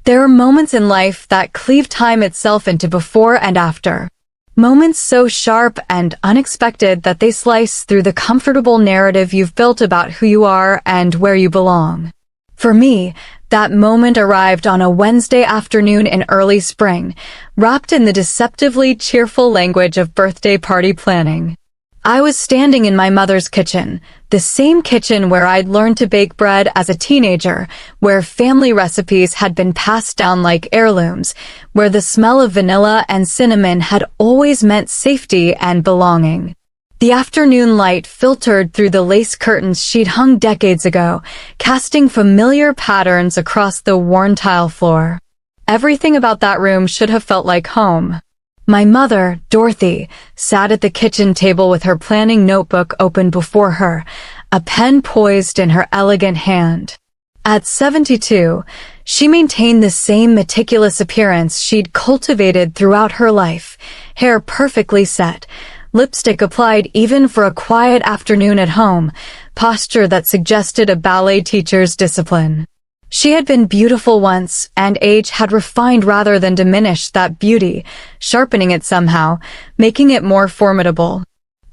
There are moments in life that cleave time itself into before and after. Moments so sharp and unexpected that they slice through the comfortable narrative you've built about who you are and where you belong. For me, that moment arrived on a Wednesday afternoon in early spring, wrapped in the deceptively cheerful language of birthday party planning. I was standing in my mother's kitchen, the same kitchen where I'd learned to bake bread as a teenager, where family recipes had been passed down like heirlooms, where the smell of vanilla and cinnamon had always meant safety and belonging. The afternoon light filtered through the lace curtains she'd hung decades ago, casting familiar patterns across the worn tile floor. Everything about that room should have felt like home. My mother, Dorothy, sat at the kitchen table with her planning notebook open before her, a pen poised in her elegant hand. At 72, she maintained the same meticulous appearance she'd cultivated throughout her life, hair perfectly set, lipstick applied even for a quiet afternoon at home, posture that suggested a ballet teacher's discipline. She had been beautiful once, and age had refined rather than diminished that beauty, sharpening it somehow, making it more formidable.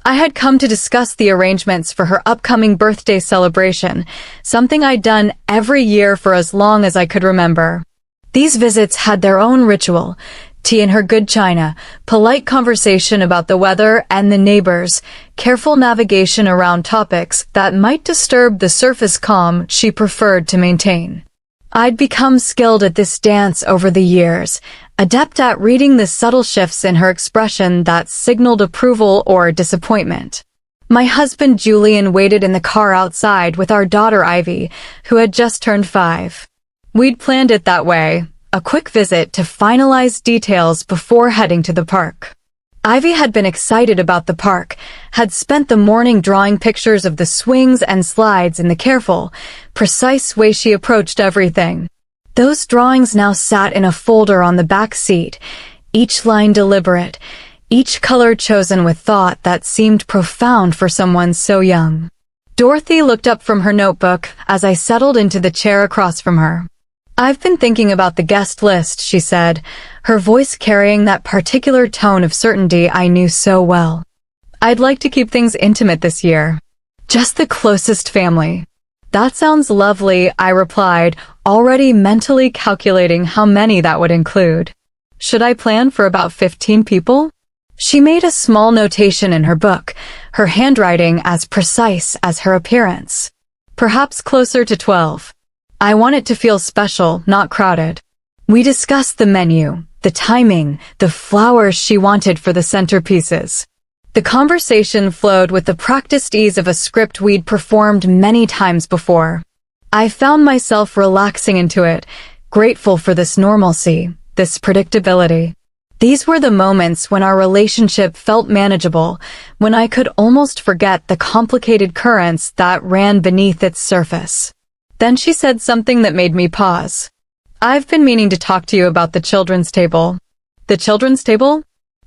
I had come to discuss the arrangements for her upcoming birthday celebration, something I'd done every year for as long as I could remember. These visits had their own ritual: tea in her good china, polite conversation about the weather and the neighbors, careful navigation around topics that might disturb the surface calm she preferred to maintain. I'd become skilled at this dance over the years, adept at reading the subtle shifts in her expression that signaled approval or disappointment. My husband Julian waited in the car outside with our daughter Ivy, who had just turned 5. We'd planned it that way, a quick visit to finalize details before heading to the park. Ivy had been excited about the park, had spent the morning drawing pictures of the swings and slides in the careful, precise way she approached everything. Those drawings now sat in a folder on the back seat, each line deliberate, each color chosen with thought that seemed profound for someone so young. Dorothy looked up from her notebook as I settled into the chair across from her. "I've been thinking about the guest list," she said, her voice carrying that particular tone of certainty I knew so well. "I'd like to keep things intimate this year. Just the closest family." "That sounds lovely," I replied, already mentally calculating how many that would include. "Should I plan for about 15 people?" She made a small notation in her book, her handwriting as precise as her appearance. "Perhaps closer to 12. I want it to feel special, not crowded." We discussed the menu, the timing, the flowers she wanted for the centerpieces. The conversation flowed with the practiced ease of a script we'd performed many times before. I found myself relaxing into it, grateful for this normalcy, this predictability. These were the moments when our relationship felt manageable, when I could almost forget the complicated currents that ran beneath its surface. Then she said something that made me pause. "I've been meaning to talk to you about the children's table." "The children's table?"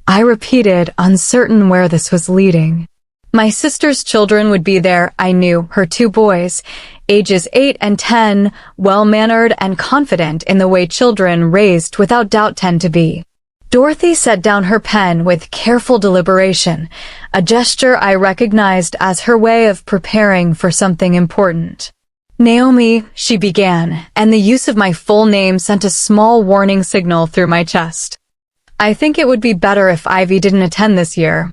I repeated, uncertain where this was leading. My sister's children would be there, I knew, her 2 boys, ages 8 and 10, well-mannered and confident in the way children raised without doubt tend to be. Dorothy set down her pen with careful deliberation, a gesture I recognized as her way of preparing for something important. "Naomi," she began, and the use of my full name sent a small warning signal through my chest. "I think it would be better if Ivy didn't attend this year."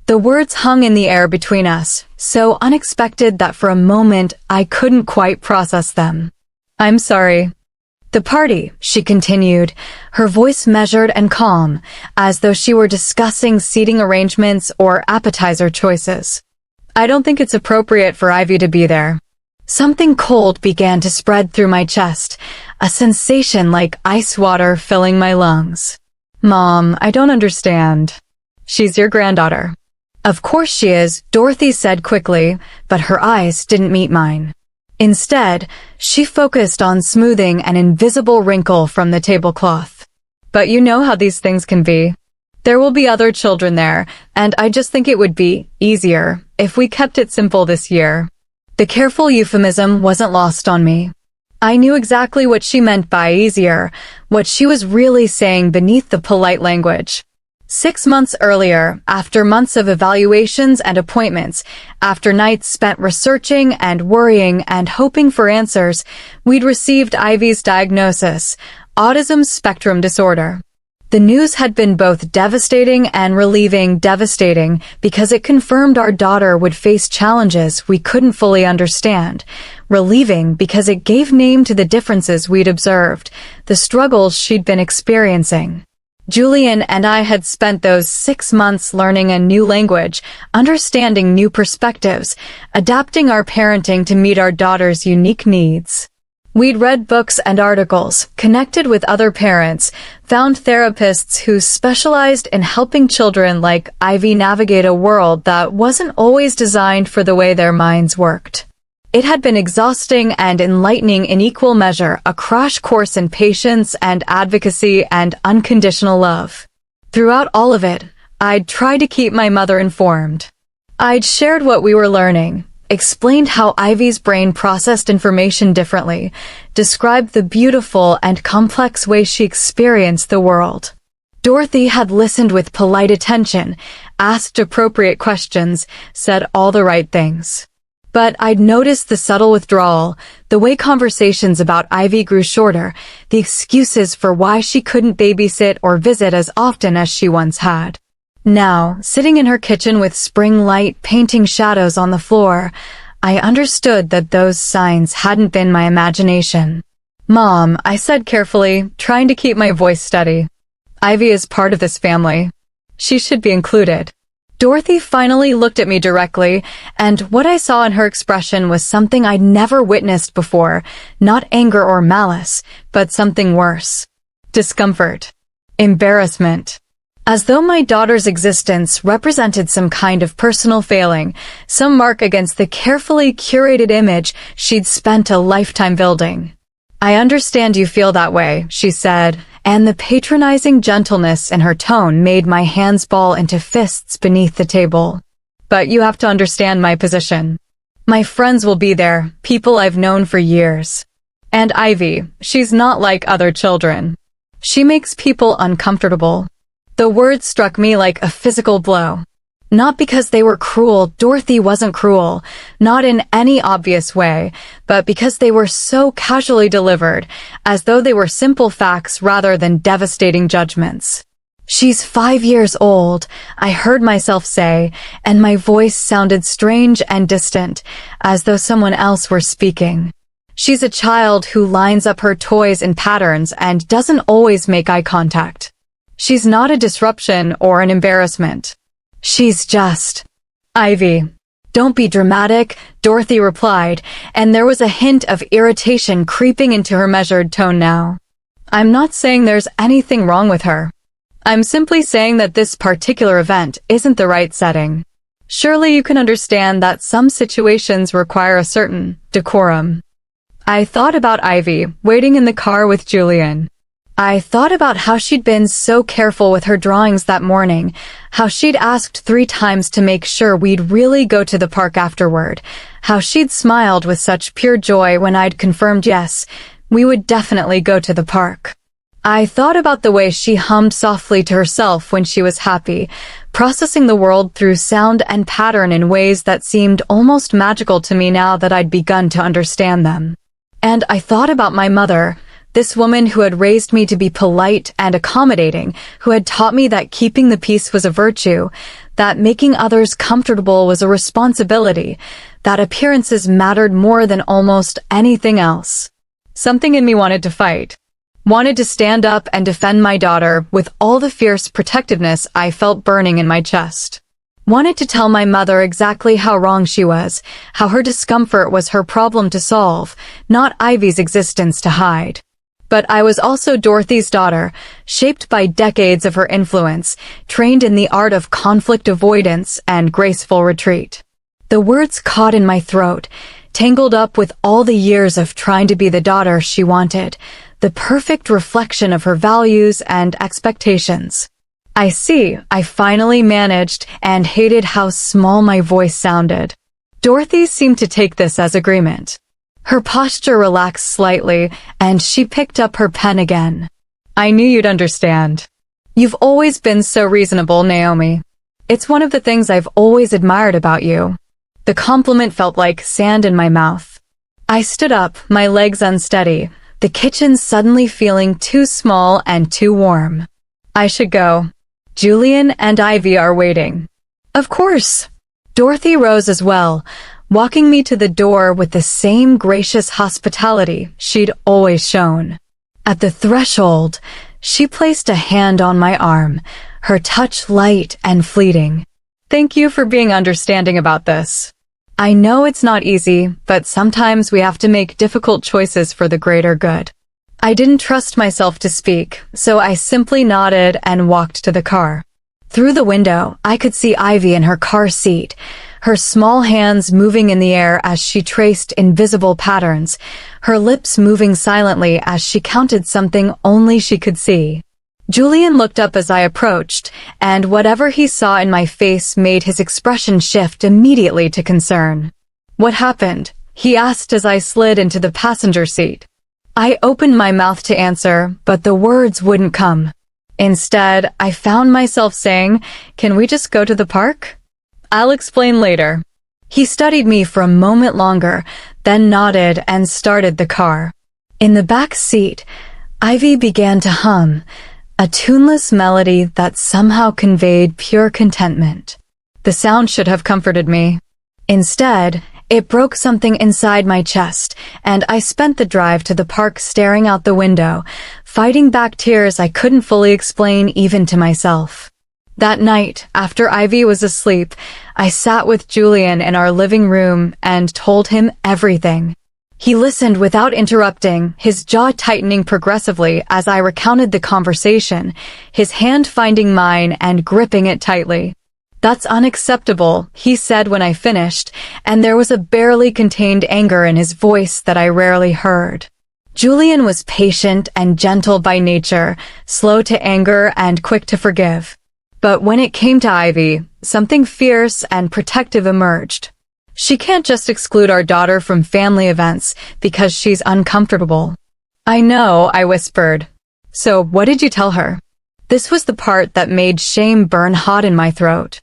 The words hung in the air between us, so unexpected that for a moment I couldn't quite process them. "I'm sorry." "The party," she continued, her voice measured and calm, as though she were discussing seating arrangements or appetizer choices. "I don't think it's appropriate for Ivy to be there." Something cold began to spread through my chest, a sensation like ice water filling my lungs. "Mom, I don't understand." "She's your granddaughter." "Of course she is," Dorothy said quickly, but her eyes didn't meet mine. Instead, she focused on smoothing an invisible wrinkle from the tablecloth. "But you know how these things can be. There will be other children there, and I just think it would be easier if we kept it simple this year." The careful euphemism wasn't lost on me. I knew exactly what she meant by easier, what she was really saying beneath the polite language. 6 months earlier, after months of evaluations and appointments, after nights spent researching and worrying and hoping for answers, we'd received Ivy's diagnosis, autism spectrum disorder. The news had been both devastating and relieving. Devastating because it confirmed our daughter would face challenges we couldn't fully understand. Relieving because it gave name to the differences we'd observed, the struggles she'd been experiencing. Julian and I had spent those 6 months learning a new language, understanding new perspectives, adapting our parenting to meet our daughter's unique needs. We'd read books and articles, connected with other parents, found therapists who specialized in helping children like Ivy navigate a world that wasn't always designed for the way their minds worked. It had been exhausting and enlightening in equal measure, a crash course in patience and advocacy and unconditional love. Throughout all of it, I'd tried to keep my mother informed. I'd shared what we were learning, explained how Ivy's brain processed information differently, described the beautiful and complex way she experienced the world. Dorothy had listened with polite attention, asked appropriate questions, said all the right things. But I'd noticed the subtle withdrawal, the way conversations about Ivy grew shorter, the excuses for why she couldn't babysit or visit as often as she once had. Now, sitting in her kitchen with spring light painting shadows on the floor, I understood that those signs hadn't been my imagination. "Mom," I said carefully, trying to keep my voice steady. "Ivy is part of this family. She should be included." Dorothy finally looked at me directly, and what I saw in her expression was something I'd never witnessed before, not anger or malice, but something worse. Discomfort. Embarrassment. As though my daughter's existence represented some kind of personal failing, some mark against the carefully curated image she'd spent a lifetime building. "I understand you feel that way," she said, and the patronizing gentleness in her tone made my hands ball into fists beneath the table. "But you have to understand my position. My friends will be there, people I've known for years. And Ivy, she's not like other children. She makes people uncomfortable." The words struck me like a physical blow. Not because they were cruel, Dorothy wasn't cruel, not in any obvious way, but because they were so casually delivered, as though they were simple facts rather than devastating judgments. "She's 5 years old," I heard myself say, and my voice sounded strange and distant, as though someone else were speaking. "She's a child who lines up her toys in patterns and doesn't always make eye contact. She's not a disruption or an embarrassment. She's just Ivy." "Don't be dramatic," Dorothy replied, and there was a hint of irritation creeping into her measured tone now. "I'm not saying there's anything wrong with her. I'm simply saying that this particular event isn't the right setting. Surely you can understand that some situations require a certain decorum." I thought about Ivy, waiting in the car with Julian. I thought about how she'd been so careful with her drawings that morning, how she'd asked 3 times to make sure we'd really go to the park afterward, how she'd smiled with such pure joy when I'd confirmed yes, we would definitely go to the park. I thought about the way she hummed softly to herself when she was happy, processing the world through sound and pattern in ways that seemed almost magical to me now that I'd begun to understand them. And I thought about my mother, this woman who had raised me to be polite and accommodating, who had taught me that keeping the peace was a virtue, that making others comfortable was a responsibility, that appearances mattered more than almost anything else. Something in me wanted to fight, wanted to stand up and defend my daughter with all the fierce protectiveness I felt burning in my chest. Wanted to tell my mother exactly how wrong she was, how her discomfort was her problem to solve, not Ivy's existence to hide. But I was also Dorothy's daughter, shaped by decades of her influence, trained in the art of conflict avoidance and graceful retreat. The words caught in my throat, tangled up with all the years of trying to be the daughter she wanted, the perfect reflection of her values and expectations. I finally managed, and hated how small my voice sounded. Dorothy seemed to take this as agreement. Her posture relaxed slightly, and she picked up her pen again. I knew you'd understand. You've always been so reasonable, Naomi. It's one of the things I've always admired about you. The compliment felt like sand in my mouth. I stood up, my legs unsteady, the kitchen suddenly feeling too small and too warm. I should go. Julian and Ivy are waiting. Of course. Dorothy rose as well, walking me to the door with the same gracious hospitality she'd always shown. At the threshold, she placed a hand on my arm, her touch light and fleeting. Thank you for being understanding about this. I know it's not easy, but sometimes we have to make difficult choices for the greater good. I didn't trust myself to speak, so I simply nodded and walked to the car. Through the window, I could see Ivy in her car seat, her small hands moving in the air as she traced invisible patterns, her lips moving silently as she counted something only she could see. Julian looked up as I approached, and whatever he saw in my face made his expression shift immediately to concern. What happened? He asked as I slid into the passenger seat. I opened my mouth to answer, but the words wouldn't come. Instead, I found myself saying, "Can we just go to the park?" "I'll explain later." He studied me for a moment longer, then nodded and started the car. In the back seat, Ivy began to hum, a tuneless melody that somehow conveyed pure contentment. The sound should have comforted me. Instead, it broke something inside my chest, and I spent the drive to the park staring out the window, fighting back tears I couldn't fully explain even to myself. That night, after Ivy was asleep, I sat with Julian in our living room and told him everything. He listened without interrupting, his jaw tightening progressively as I recounted the conversation, his hand finding mine and gripping it tightly. "That's unacceptable," he said when I finished, and there was a barely contained anger in his voice that I rarely heard. Julian was patient and gentle by nature, slow to anger and quick to forgive. But when it came to Ivy, something fierce and protective emerged. "She can't just exclude our daughter from family events because she's uncomfortable." "I know," I whispered. "So what did you tell her?" This was the part that made shame burn hot in my throat.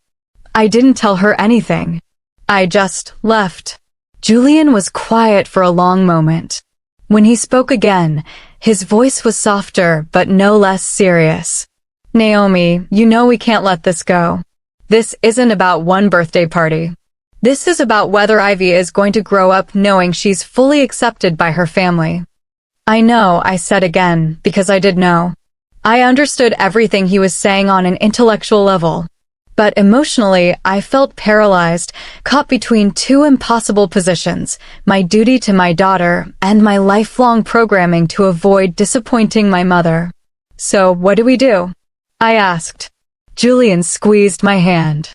I didn't tell her anything. I just left. Julian was quiet for a long moment. When he spoke again, his voice was softer but no less serious. "Naomi, you know we can't let this go. This isn't about one birthday party. This is about whether Ivy is going to grow up knowing she's fully accepted by her family." "I know," I said again, because I did know. I understood everything he was saying on an intellectual level. But emotionally, I felt paralyzed, caught between two impossible positions, my duty to my daughter and my lifelong programming to avoid disappointing my mother. "So what do we do?" I asked. Julian squeezed my hand.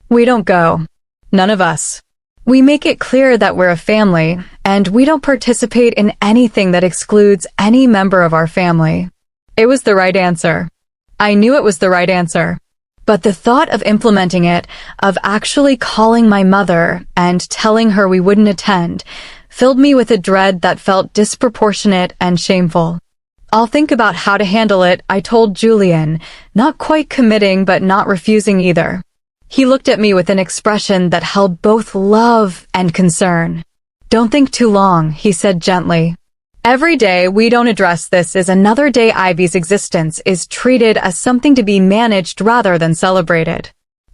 "We don't go. None of us. We make it clear that we're a family, and we don't participate in anything that excludes any member of our family." It was the right answer. I knew it was the right answer. But the thought of implementing it, of actually calling my mother and telling her we wouldn't attend, filled me with a dread that felt disproportionate and shameful. "I'll think about how to handle it," I told Julian, not quite committing but not refusing either. He looked at me with an expression that held both love and concern. "Don't think too long," he said gently. "Every day we don't address this is another day Ivy's existence is treated as something to be managed rather than celebrated."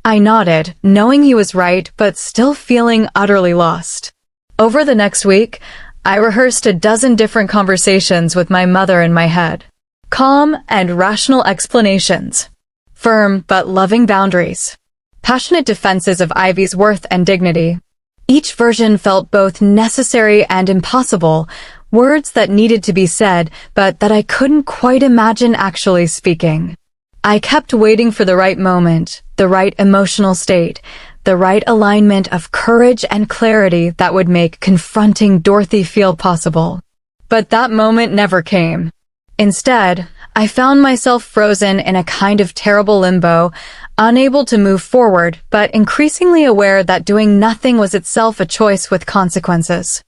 I nodded, knowing he was right but still feeling utterly lost. Over the next week, I rehearsed a dozen different conversations with my mother in my head. Calm and rational explanations. Firm but loving boundaries. Passionate defenses of Ivy's worth and dignity. Each version felt both necessary and impossible, words that needed to be said, but that I couldn't quite imagine actually speaking. I kept waiting for the right moment, the right emotional state, the right alignment of courage and clarity that would make confronting Dorothy feel possible. But that moment never came. Instead, I found myself frozen in a kind of terrible limbo, unable to move forward, but increasingly aware that doing nothing was itself a choice with consequences.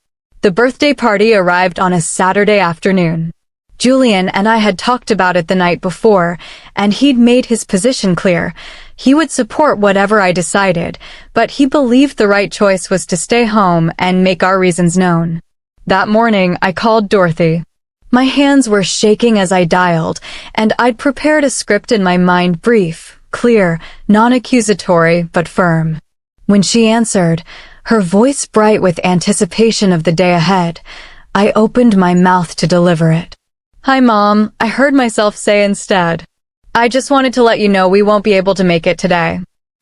The birthday party arrived on a Saturday afternoon. Julian and I had talked about it the night before, and he'd made his position clear. He would support whatever I decided, but he believed the right choice was to stay home and make our reasons known. That morning, I called Dorothy. My hands were shaking as I dialed, and I'd prepared a script in my mind, brief, clear, non-accusatory, but firm. When she answered, her voice bright with anticipation of the day ahead, I opened my mouth to deliver it. "Hi, Mom," I heard myself say instead. "I just wanted to let you know we won't be able to make it today."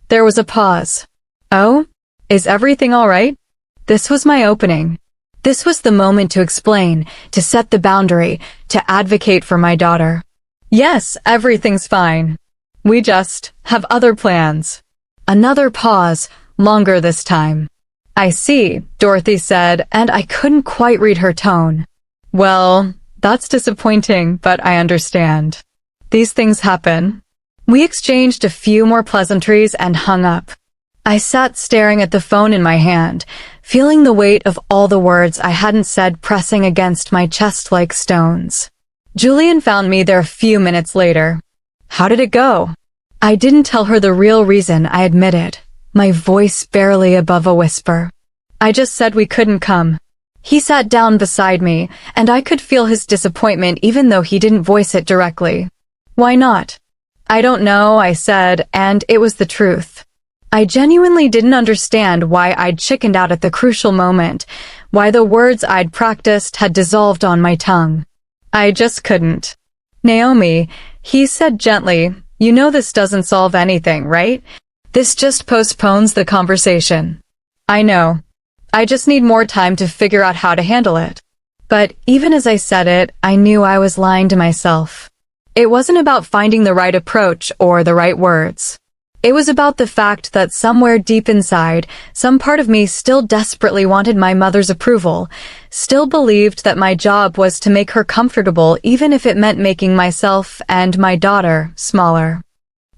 There was a pause. "Oh? Is everything all right?" This was my opening. This was the moment to explain, to set the boundary, to advocate for my daughter. "Yes, everything's fine. We just have other plans." Another pause, longer this time. "I see," Dorothy said, and I couldn't quite read her tone. "Well, that's disappointing, but I understand. These things happen." We exchanged a few more pleasantries and hung up. I sat staring at the phone in my hand, feeling the weight of all the words I hadn't said pressing against my chest like stones. Julian found me there a few minutes later. "How did it go?" I didn't tell her the real reason, I admitted, my voice barely above a whisper. "I just said we couldn't come." He sat down beside me, and I could feel his disappointment even though he didn't voice it directly. "Why not?" "I don't know," I said, and it was the truth. I genuinely didn't understand why I'd chickened out at the crucial moment, why the words I'd practiced had dissolved on my tongue. I just couldn't. "Naomi," he said gently, "you know this doesn't solve anything, right? This just postpones the conversation." "I know. I just need more time to figure out how to handle it." But even as I said it, I knew I was lying to myself. It wasn't about finding the right approach or the right words. It was about the fact that somewhere deep inside, some part of me still desperately wanted my mother's approval, still believed that my job was to make her comfortable even if it meant making myself and my daughter smaller.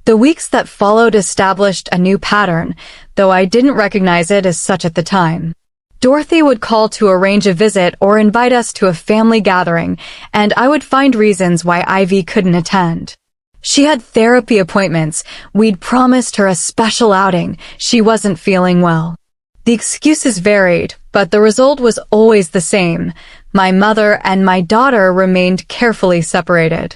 The weeks that followed established a new pattern, though I didn't recognize it as such at the time. Dorothy would call to arrange a visit or invite us to a family gathering, and I would find reasons why Ivy couldn't attend. She had therapy appointments, we'd promised her a special outing, she wasn't feeling well. The excuses varied, but the result was always the same. My mother and my daughter remained carefully separated.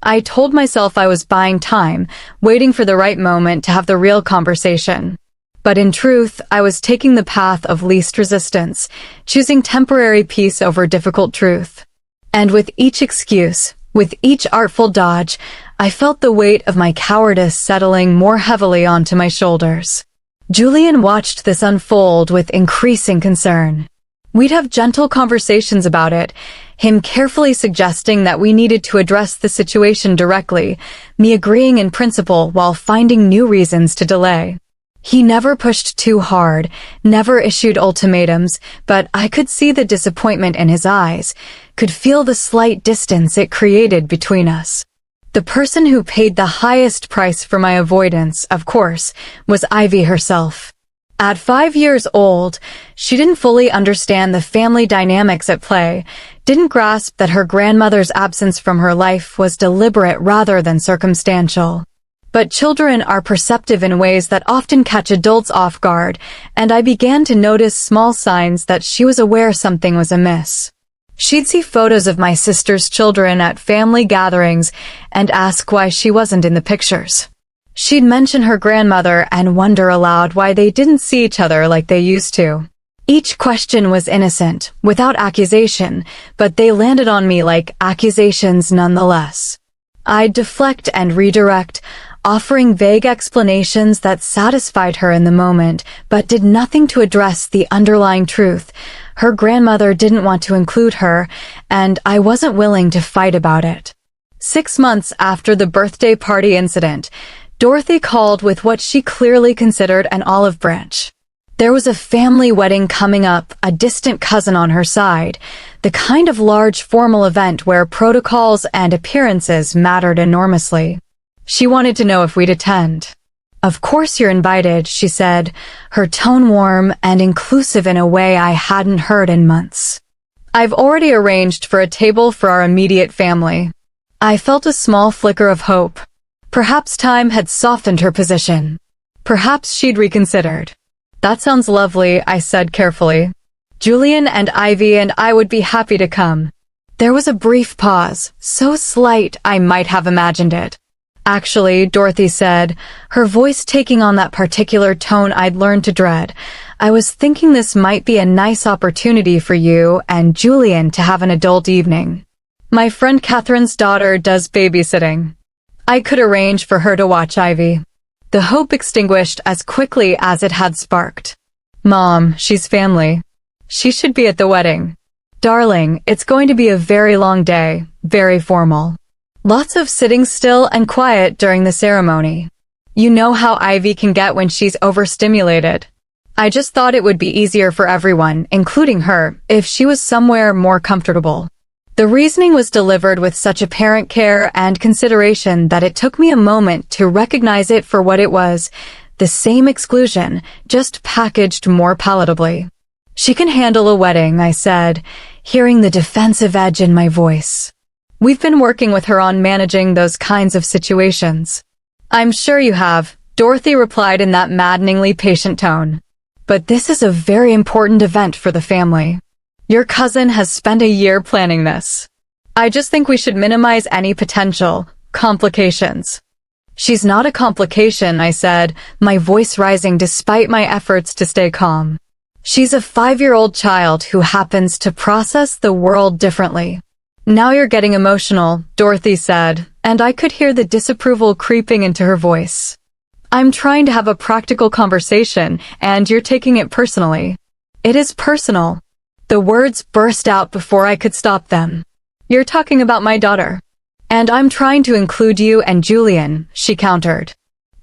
I told myself I was buying time, waiting for the right moment to have the real conversation. But in truth, I was taking the path of least resistance, choosing temporary peace over difficult truth. And with each excuse, with each artful dodge, I felt the weight of my cowardice settling more heavily onto my shoulders. Julian watched this unfold with increasing concern. We'd have gentle conversations about it, him carefully suggesting that we needed to address the situation directly, me agreeing in principle while finding new reasons to delay. He never pushed too hard, never issued ultimatums, but I could see the disappointment in his eyes, could feel the slight distance it created between us. The person who paid the highest price for my avoidance, of course, was Ivy herself. At 5 years old, she didn't fully understand the family dynamics at play, didn't grasp that her grandmother's absence from her life was deliberate rather than circumstantial. But children are perceptive in ways that often catch adults off guard, and I began to notice small signs that she was aware something was amiss. She'd see photos of my sister's children at family gatherings and ask why she wasn't in the pictures. She'd mention her grandmother and wonder aloud why they didn't see each other like they used to. Each question was innocent, without accusation, but they landed on me like accusations nonetheless. I'd deflect and redirect, offering vague explanations that satisfied her in the moment, but did nothing to address the underlying truth. Her grandmother didn't want to include her, and I wasn't willing to fight about it. 6 months after the birthday party incident, Dorothy called with what she clearly considered an olive branch. There was a family wedding coming up, a distant cousin on her side, the kind of large formal event where protocols and appearances mattered enormously. She wanted to know if we'd attend. "Of course you're invited," she said, her tone warm and inclusive in a way I hadn't heard in months. I've already arranged for a table for our immediate family. I felt a small flicker of hope. Perhaps time had softened her position. Perhaps she'd reconsidered. That sounds lovely, I said carefully. Julian and Ivy and I would be happy to come. There was a brief pause, so slight I might have imagined it. Actually, Dorothy said, her voice taking on that particular tone I'd learned to dread, I was thinking this might be a nice opportunity for you and Julian to have an adult evening. My friend Catherine's daughter does babysitting. I could arrange for her to watch Ivy. The hope extinguished as quickly as it had sparked. Mom, she's family. She should be at the wedding. Darling, it's going to be a very long day, very formal. Lots of sitting still and quiet during the ceremony. You know how Ivy can get when she's overstimulated. I just thought it would be easier for everyone, including her, if she was somewhere more comfortable. The reasoning was delivered with such apparent care and consideration that it took me a moment to recognize it for what it was, the same exclusion, just packaged more palatably. She can handle a wedding, I said, hearing the defensive edge in my voice. We've been working with her on managing those kinds of situations. I'm sure you have, Dorothy replied in that maddeningly patient tone. But this is a very important event for the family. Your cousin has spent a year planning this. I just think we should minimize any potential complications. She's not a complication, I said, my voice rising despite my efforts to stay calm. She's a 5-year-old child who happens to process the world differently. Now you're getting emotional, Dorothy said, and I could hear the disapproval creeping into her voice. I'm trying to have a practical conversation, and you're taking it personally. It is personal. The words burst out before I could stop them. You're talking about my daughter. And I'm trying to include you and Julian, she countered.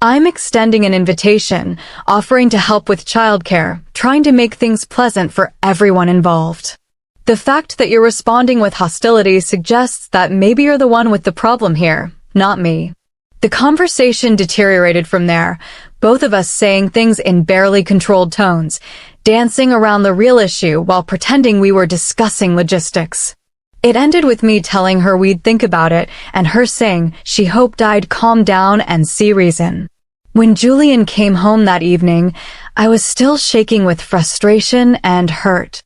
I'm extending an invitation, offering to help with childcare, trying to make things pleasant for everyone involved. The fact that you're responding with hostility suggests that maybe you're the one with the problem here, not me. The conversation deteriorated from there, both of us saying things in barely controlled tones, dancing around the real issue while pretending we were discussing logistics. It ended with me telling her we'd think about it and her saying she hoped I'd calm down and see reason. When Julian came home that evening, I was still shaking with frustration and hurt.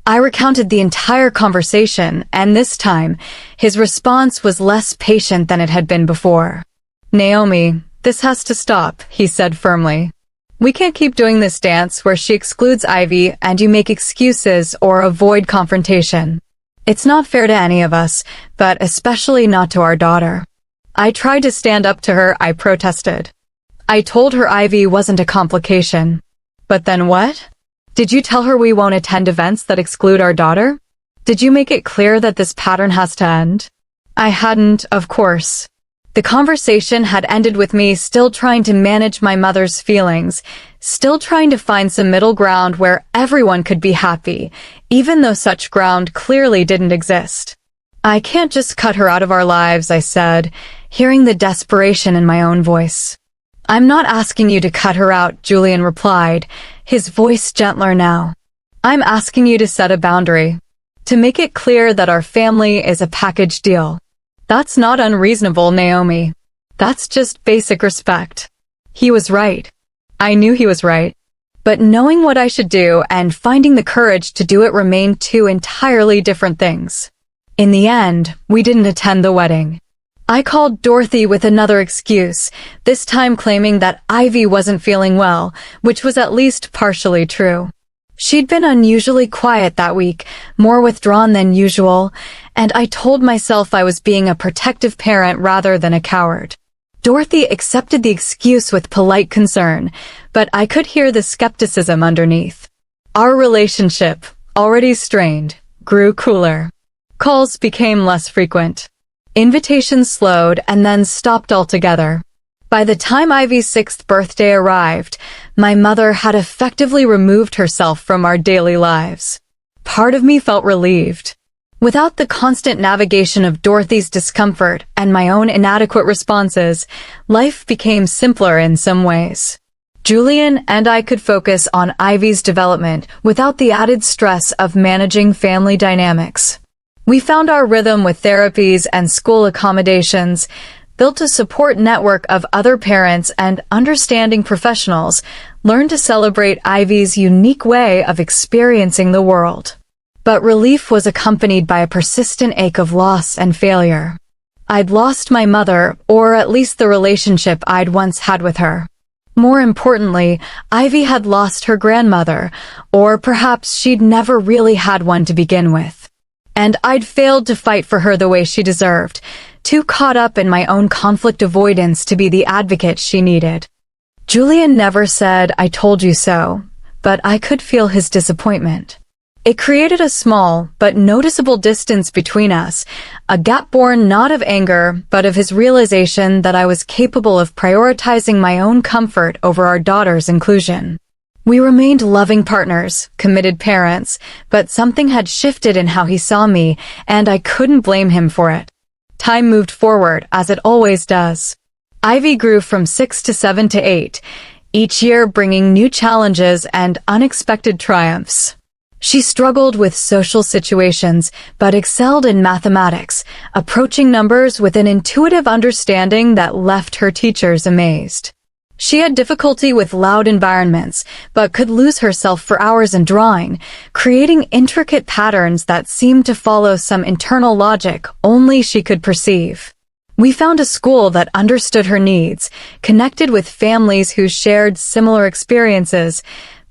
I recounted the entire conversation, and this time, his response was less patient than it had been before. Naomi, this has to stop, he said firmly. We can't keep doing this dance where she excludes Ivy and you make excuses or avoid confrontation. It's not fair to any of us, but especially not to our daughter. I tried to stand up to her, I protested. I told her Ivy wasn't a complication. But then what? Did you tell her we won't attend events that exclude our daughter? Did you make it clear that this pattern has to end? I hadn't, of course. The conversation had ended with me still trying to manage my mother's feelings, still trying to find some middle ground where everyone could be happy, even though such ground clearly didn't exist. I can't just cut her out of our lives, I said, hearing the desperation in my own voice. I'm not asking you to cut her out, Julian replied, his voice gentler now. I'm asking you to set a boundary, to make it clear that our family is a package deal. That's not unreasonable, Naomi. That's just basic respect. He was right. I knew he was right. But knowing what I should do and finding the courage to do it remained two entirely different things. In the end, we didn't attend the wedding. I called Dorothy with another excuse, this time claiming that Ivy wasn't feeling well, which was at least partially true. She'd been unusually quiet that week, more withdrawn than usual, and I told myself I was being a protective parent rather than a coward. Dorothy accepted the excuse with polite concern, but I could hear the skepticism underneath. Our relationship, already strained, grew cooler. Calls became less frequent. Invitations slowed and then stopped altogether. By the time Ivy's 6th birthday arrived, my mother had effectively removed herself from our daily lives. Part of me felt relieved. Without the constant navigation of Dorothy's discomfort and my own inadequate responses, life became simpler in some ways. Julian and I could focus on Ivy's development without the added stress of managing family dynamics. We found our rhythm with therapies and school accommodations, built a support network of other parents and understanding professionals, learned to celebrate Ivy's unique way of experiencing the world. But relief was accompanied by a persistent ache of loss and failure. I'd lost my mother, or at least the relationship I'd once had with her. More importantly, Ivy had lost her grandmother, or perhaps she'd never really had one to begin with. And I'd failed to fight for her the way she deserved, too caught up in my own conflict avoidance to be the advocate she needed. Julian never said, "I told you so," but I could feel his disappointment. It created a small but noticeable distance between us, a gap born not of anger but of his realization that I was capable of prioritizing my own comfort over our daughter's inclusion. We remained loving partners, committed parents, but something had shifted in how he saw me, and I couldn't blame him for it. Time moved forward, as it always does. Ivy grew from 6 to 7 to 8, each year bringing new challenges and unexpected triumphs. She struggled with social situations, but excelled in mathematics, approaching numbers with an intuitive understanding that left her teachers amazed. She had difficulty with loud environments, but could lose herself for hours in drawing, creating intricate patterns that seemed to follow some internal logic only she could perceive. We found a school that understood her needs, connected with families who shared similar experiences,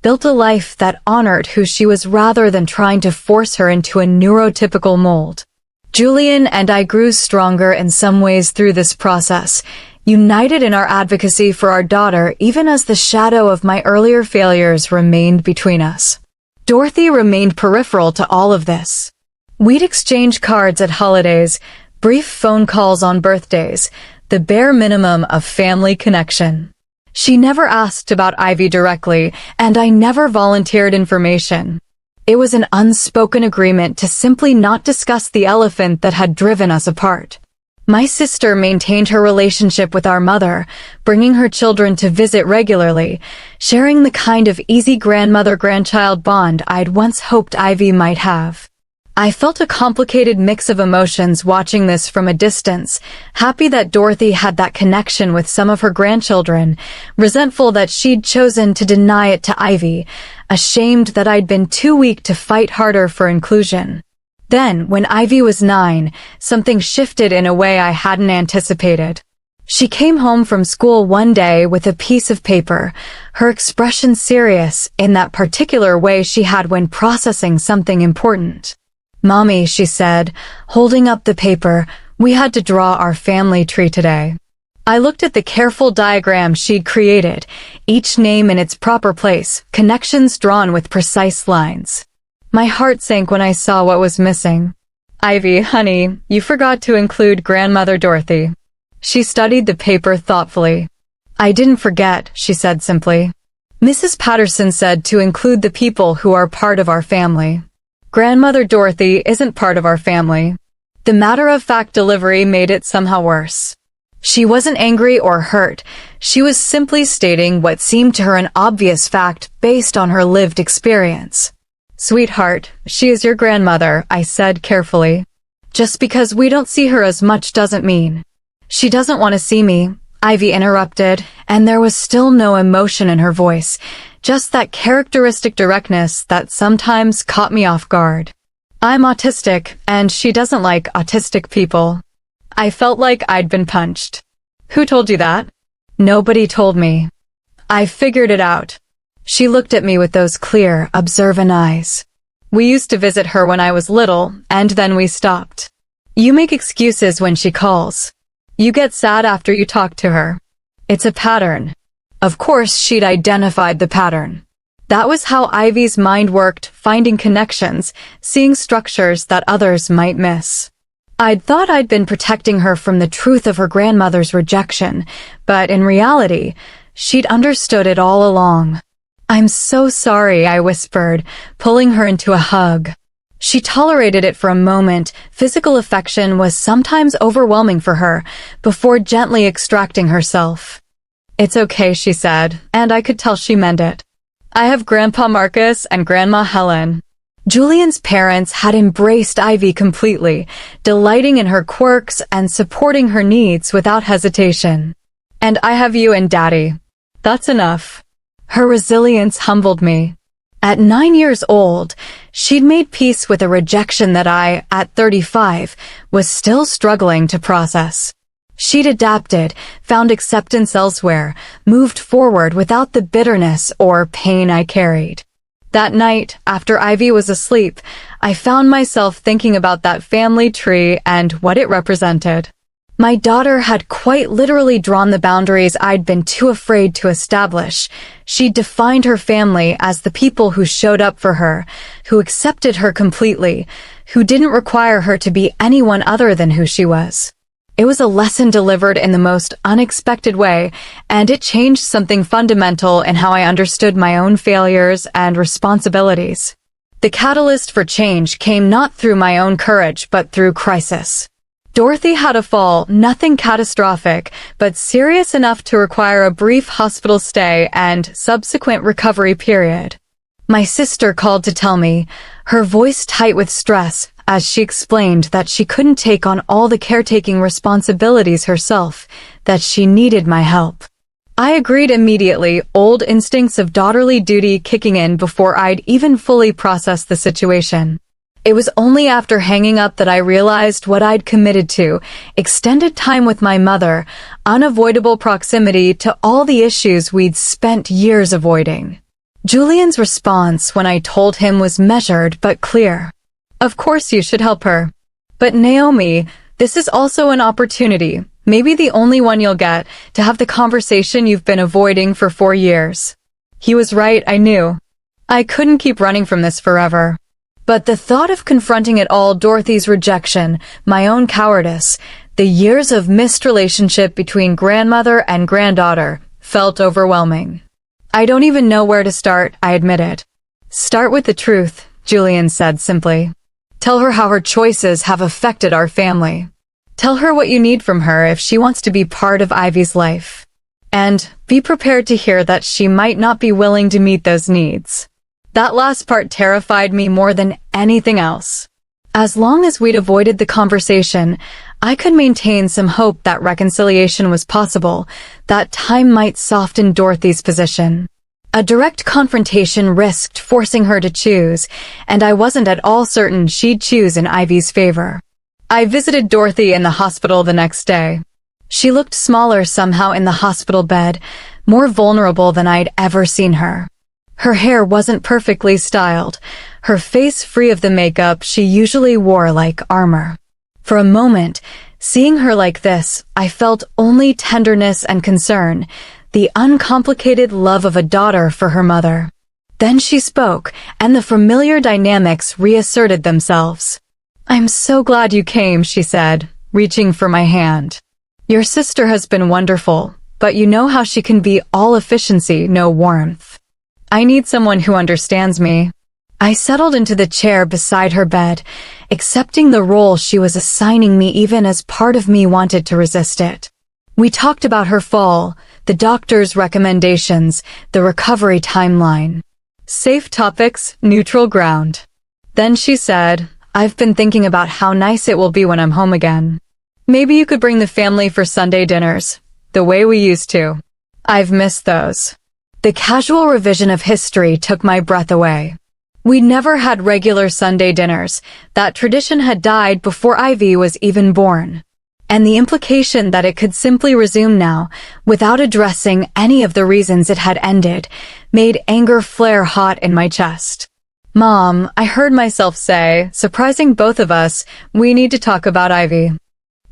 built a life that honored who she was rather than trying to force her into a neurotypical mold. Julian and I grew stronger in some ways through this process, united in our advocacy for our daughter even as the shadow of my earlier failures remained between us. Dorothy remained peripheral to all of this. We'd exchange cards at holidays, brief phone calls on birthdays, the bare minimum of family connection. She never asked about Ivy directly, and I never volunteered information. It was an unspoken agreement to simply not discuss the elephant that had driven us apart. My sister maintained her relationship with our mother, bringing her children to visit regularly, sharing the kind of easy grandmother-grandchild bond I'd once hoped Ivy might have. I felt a complicated mix of emotions watching this from a distance, happy that Dorothy had that connection with some of her grandchildren, resentful that she'd chosen to deny it to Ivy, ashamed that I'd been too weak to fight harder for inclusion. Then, when Ivy was 9, something shifted in a way I hadn't anticipated. She came home from school one day with a piece of paper, her expression serious in that particular way she had when processing something important. "Mommy," she said, holding up the paper, "we had to draw our family tree today." I looked at the careful diagram she'd created, each name in its proper place, connections drawn with precise lines. My heart sank when I saw what was missing. "Ivy, honey, you forgot to include Grandmother Dorothy." She studied the paper thoughtfully. "I didn't forget," she said simply. "Mrs. Patterson said to include the people who are part of our family. Grandmother Dorothy isn't part of our family." The matter-of-fact delivery made it somehow worse. She wasn't angry or hurt. She was simply stating what seemed to her an obvious fact based on her lived experience. "Sweetheart, she is your grandmother," I said carefully. "Just because we don't see her as much doesn't mean." "She doesn't want to see me," Ivy interrupted, and there was still no emotion in her voice, just that characteristic directness that sometimes caught me off guard. "I'm autistic, and she doesn't like autistic people." I felt like I'd been punched. "Who told you that?" "Nobody told me. I figured it out." She looked at me with those clear, observant eyes. "We used to visit her when I was little, and then we stopped. You make excuses when she calls. You get sad after you talk to her. It's a pattern." Of course, she'd identified the pattern. That was how Ivy's mind worked, finding connections, seeing structures that others might miss. I'd thought I'd been protecting her from the truth of her grandmother's rejection, but in reality, she'd understood it all along. "I'm so sorry," I whispered, pulling her into a hug. She tolerated it for a moment. Physical affection was sometimes overwhelming for her, before gently extracting herself. It's okay, she said, and I could tell she meant it. I have Grandpa Marcus and Grandma Helen. Julian's parents had embraced Ivy completely, delighting in her quirks and supporting her needs without hesitation. And I have you and Daddy. That's enough. Her resilience humbled me. At 9 years old, she'd made peace with a rejection that I, at 35, was still struggling to process. She'd adapted, found acceptance elsewhere, moved forward without the bitterness or pain I carried. That night, after Ivy was asleep, I found myself thinking about that family tree and what it represented. My daughter had quite literally drawn the boundaries I'd been too afraid to establish. She defined her family as the people who showed up for her, who accepted her completely, who didn't require her to be anyone other than who she was. It was a lesson delivered in the most unexpected way, and it changed something fundamental in how I understood my own failures and responsibilities. The catalyst for change came not through my own courage, but through crisis. Dorothy had a fall, nothing catastrophic, but serious enough to require a brief hospital stay and subsequent recovery period. My sister called to tell me, her voice tight with stress, as she explained that she couldn't take on all the caretaking responsibilities herself, that she needed my help. I agreed immediately, old instincts of daughterly duty kicking in before I'd even fully processed the situation. It was only after hanging up that I realized what I'd committed to: extended time with my mother, unavoidable proximity to all the issues we'd spent years avoiding. Julian's response when I told him was measured but clear. Of course you should help her. But Naomi, this is also an opportunity, maybe the only one you'll get, to have the conversation you've been avoiding for 4 years. He was right, I knew. I couldn't keep running from this forever. But the thought of confronting it all, Dorothy's rejection, my own cowardice, the years of missed relationship between grandmother and granddaughter, felt overwhelming. I don't even know where to start, I admitted. Start with the truth, Julian said simply. Tell her how her choices have affected our family. Tell her what you need from her if she wants to be part of Ivy's life. And be prepared to hear that she might not be willing to meet those needs. That last part terrified me more than anything else. As long as we'd avoided the conversation, I could maintain some hope that reconciliation was possible, that time might soften Dorothy's position. A direct confrontation risked forcing her to choose, and I wasn't at all certain she'd choose in Ivy's favor. I visited Dorothy in the hospital the next day. She looked smaller somehow in the hospital bed, more vulnerable than I'd ever seen her. Her hair wasn't perfectly styled, her face free of the makeup she usually wore like armor. For a moment, seeing her like this, I felt only tenderness and concern, the uncomplicated love of a daughter for her mother. Then she spoke, and the familiar dynamics reasserted themselves. I'm so glad you came, she said, reaching for my hand. Your sister has been wonderful, but you know how she can be all efficiency, no warmth. I need someone who understands me. I settled into the chair beside her bed, accepting the role she was assigning me even as part of me wanted to resist it. We talked about her fall, the doctor's recommendations, the recovery timeline. Safe topics, neutral ground. Then she said, I've been thinking about how nice it will be when I'm home again. Maybe you could bring the family for Sunday dinners, the way we used to. I've missed those. The casual revision of history took my breath away. We never had regular Sunday dinners. That tradition had died before Ivy was even born. And the implication that it could simply resume now, without addressing any of the reasons it had ended, made anger flare hot in my chest. Mom, I heard myself say, surprising both of us, we need to talk about Ivy.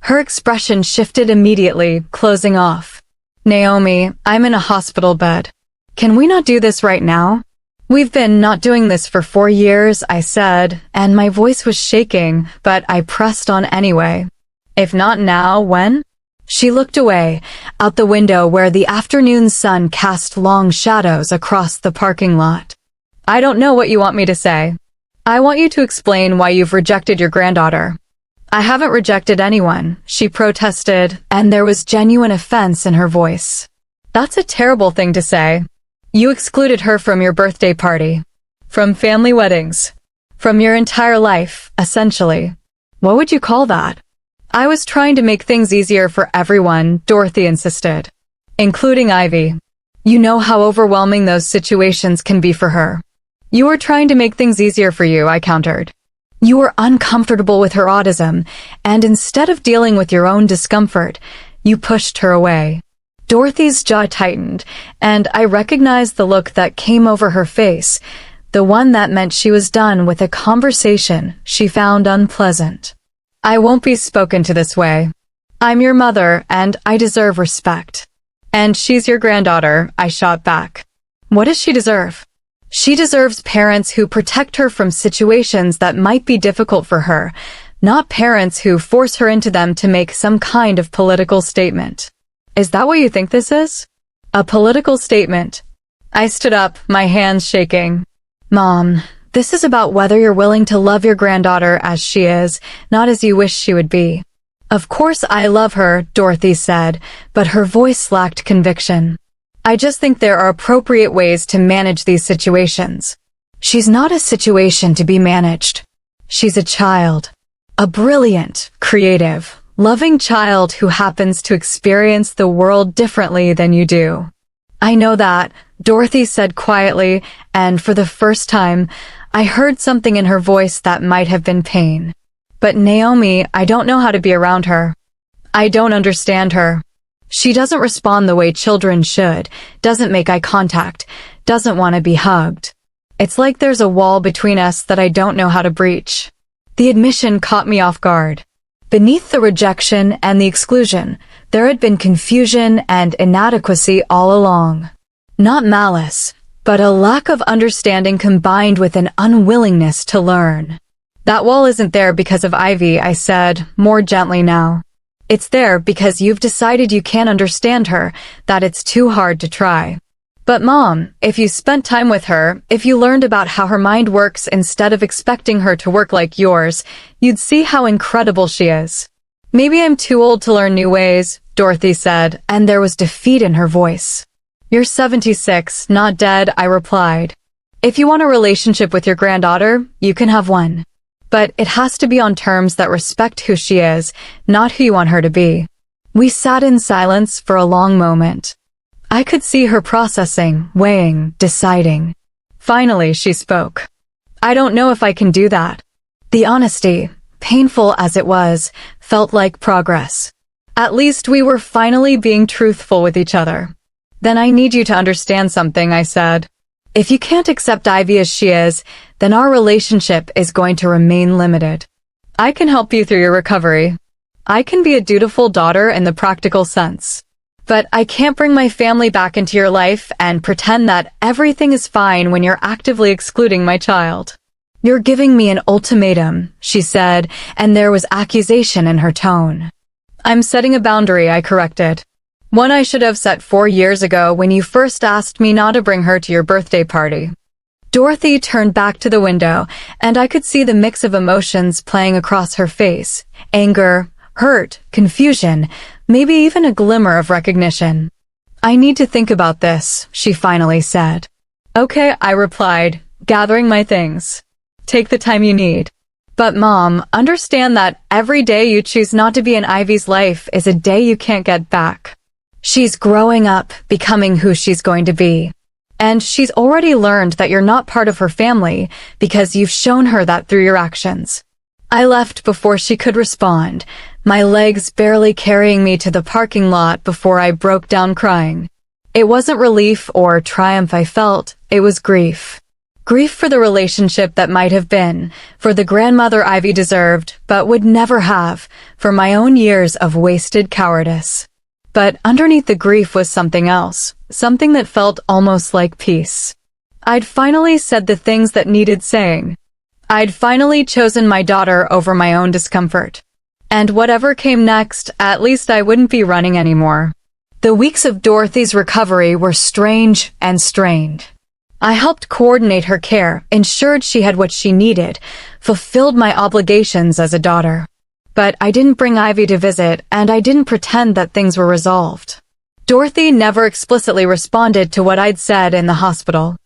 Her expression shifted immediately, closing off. Naomi, I'm in a hospital bed. Can we not do this right now? We've been not doing this for 4 years, I said, and my voice was shaking, but I pressed on anyway. If not now, when? She looked away, out the window where the afternoon sun cast long shadows across the parking lot. I don't know what you want me to say. I want you to explain why you've rejected your granddaughter. I haven't rejected anyone, she protested, and there was genuine offense in her voice. That's a terrible thing to say. You excluded her from your birthday party, from family weddings, from your entire life, essentially. What would you call that? I was trying to make things easier for everyone, Dorothy insisted, including Ivy. You know how overwhelming those situations can be for her. You were trying to make things easier for you, I countered. You were uncomfortable with her autism, and instead of dealing with your own discomfort, you pushed her away. Dorothy's jaw tightened, and I recognized the look that came over her face, the one that meant she was done with a conversation she found unpleasant. I won't be spoken to this way. I'm your mother, and I deserve respect. And she's your granddaughter, I shot back. What does she deserve? She deserves parents who protect her from situations that might be difficult for her, not parents who force her into them to make some kind of political statement. Is that what you think this is? A political statement? I stood up, my hands shaking. Mom, this is about whether you're willing to love your granddaughter as she is, not as you wish she would be. Of course I love her, Dorothy said, but her voice lacked conviction. I just think there are appropriate ways to manage these situations. She's not a situation to be managed. She's a child. A brilliant, creative, loving child who happens to experience the world differently than you do. I know that, Dorothy said quietly, and for the first time, I heard something in her voice that might have been pain. But Naomi, I don't know how to be around her. I don't understand her. She doesn't respond the way children should, doesn't make eye contact, doesn't want to be hugged. It's like there's a wall between us that I don't know how to breach. The admission caught me off guard. Beneath the rejection and the exclusion, there had been confusion and inadequacy all along. Not malice, but a lack of understanding combined with an unwillingness to learn. That wall isn't there because of Ivy, I said, more gently now. It's there because you've decided you can't understand her, that it's too hard to try. But Mom, if you spent time with her, if you learned about how her mind works instead of expecting her to work like yours, you'd see how incredible she is. Maybe I'm too old to learn new ways, Dorothy said, and there was defeat in her voice. You're 76, not dead, I replied. If you want a relationship with your granddaughter, you can have one. But it has to be on terms that respect who she is, not who you want her to be. We sat in silence for a long moment. I could see her processing, weighing, deciding. Finally, she spoke. I don't know if I can do that. The honesty, painful as it was, felt like progress. At least we were finally being truthful with each other. Then I need you to understand something, I said. If you can't accept Ivy as she is, then our relationship is going to remain limited. I can help you through your recovery. I can be a dutiful daughter in the practical sense. But I can't bring my family back into your life and pretend that everything is fine when you're actively excluding my child. You're giving me an ultimatum, she said, and there was accusation in her tone. I'm setting a boundary, I corrected. One I should have set 4 years ago when you first asked me not to bring her to your birthday party. Dorothy turned back to the window, and I could see the mix of emotions playing across her face. Anger, hurt, confusion, maybe even a glimmer of recognition. I need to think about this, she finally said. Okay, I replied, gathering my things. Take the time you need. But Mom, understand that every day you choose not to be in Ivy's life is a day you can't get back. She's growing up, becoming who she's going to be. And she's already learned that you're not part of her family because you've shown her that through your actions. I left before she could respond, my legs barely carrying me to the parking lot before I broke down crying. It wasn't relief or triumph I felt, it was grief. Grief for the relationship that might have been, for the grandmother Ivy deserved, but would never have, for my own years of wasted cowardice. But underneath the grief was something else, something that felt almost like peace. I'd finally said the things that needed saying. I'd finally chosen my daughter over my own discomfort. And whatever came next, at least I wouldn't be running anymore. The weeks of Dorothy's recovery were strange and strained. I helped coordinate her care, ensured she had what she needed, fulfilled my obligations as a daughter. But I didn't bring Ivy to visit, and I didn't pretend that things were resolved. Dorothy never explicitly responded to what I'd said in the hospital.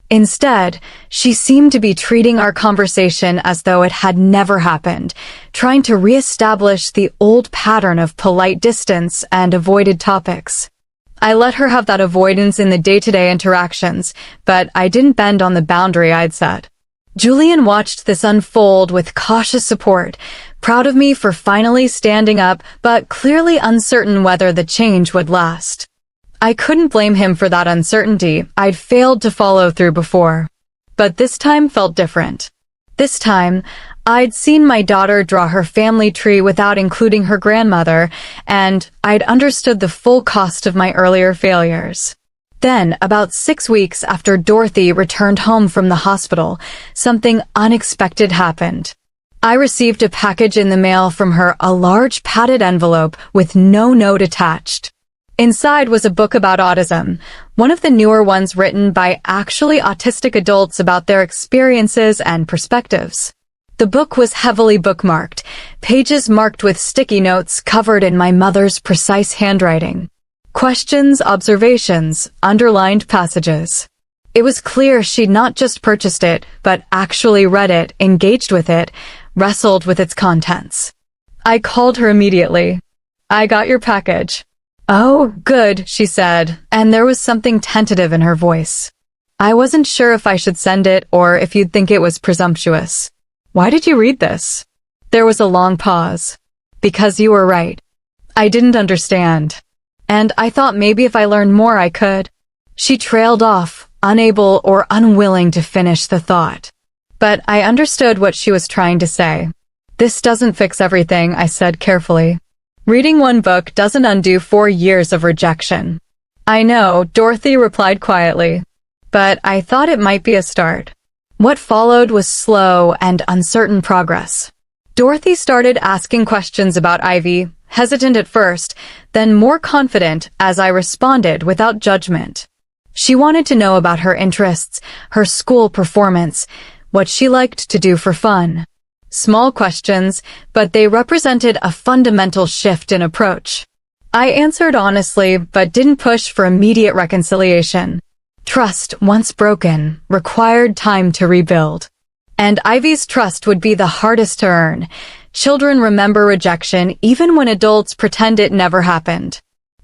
Instead, she seemed to be treating our conversation as though it had never happened, trying to reestablish the old pattern of polite distance and avoided topics. I let her have that avoidance in the day-to-day interactions, but I didn't bend on the boundary I'd set. Julian watched this unfold with cautious support, proud of me for finally standing up, but clearly uncertain whether the change would last. I couldn't blame him for that uncertainty. I'd failed to follow through before. But this time felt different. This time, I'd seen my daughter draw her family tree without including her grandmother, and I'd understood the full cost of my earlier failures. Then, about 6 weeks after Dorothy returned home from the hospital, something unexpected happened. I received a package in the mail from her, a large padded envelope with no note attached. Inside was a book about autism, one of the newer ones written by actually autistic adults about their experiences and perspectives. The book was heavily bookmarked, pages marked with sticky notes covered in my mother's precise handwriting. Questions, observations, underlined passages. It was clear she'd not just purchased it, but actually read it, engaged with it, wrestled with its contents. I called her immediately. "I got your package." "Oh, good," she said, and there was something tentative in her voice. "I wasn't sure if I should send it or if you'd think it was presumptuous." "Why did you read this?" There was a long pause. "Because you were right. I didn't understand. And I thought maybe if I learned more I could." She trailed off, unable or unwilling to finish the thought. But I understood what she was trying to say. "This doesn't fix everything," I said carefully. "Reading one book doesn't undo 4 years of rejection." "I know," Dorothy replied quietly. "But I thought it might be a start." What followed was slow and uncertain progress. Dorothy started asking questions about Ivy, hesitant at first, then more confident as I responded without judgment. She wanted to know about her interests, her school performance, what she liked to do for fun. Small questions, but they represented a fundamental shift in approach. I answered honestly, but didn't push for immediate reconciliation. Trust, once broken, required time to rebuild. And Ivy's trust would be the hardest to earn. Children remember rejection even when adults pretend it never happened.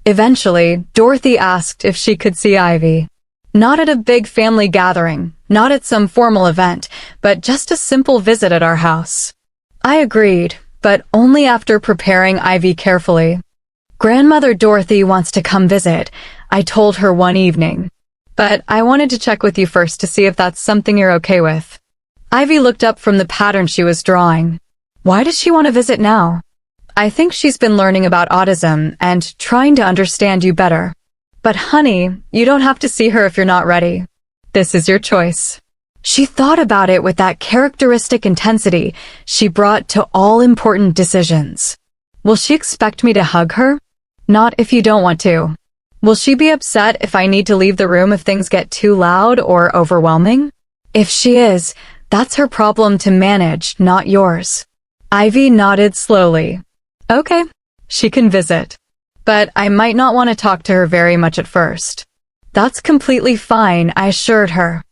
Eventually, Dorothy asked if she could see Ivy. Not at a big family gathering, not at some formal event, but just a simple visit at our house. I agreed, but only after preparing Ivy carefully. "Grandmother Dorothy wants to come visit," I told her one evening. "But I wanted to check with you first to see if that's something you're okay with." Ivy looked up from the pattern she was drawing. "Why does she want to visit now?" "I think she's been learning about autism and trying to understand you better." "But honey, you don't have to see her if you're not ready. This is your choice." She thought about it with that characteristic intensity she brought to all important decisions. "Will she expect me to hug her?" "Not if you don't want to." "Will she be upset if I need to leave the room if things get too loud or overwhelming?" "If she is, that's her problem to manage, not yours." Ivy nodded slowly. "Okay, she can visit. But I might not want to talk to her very much at first." "That's completely fine," I assured her.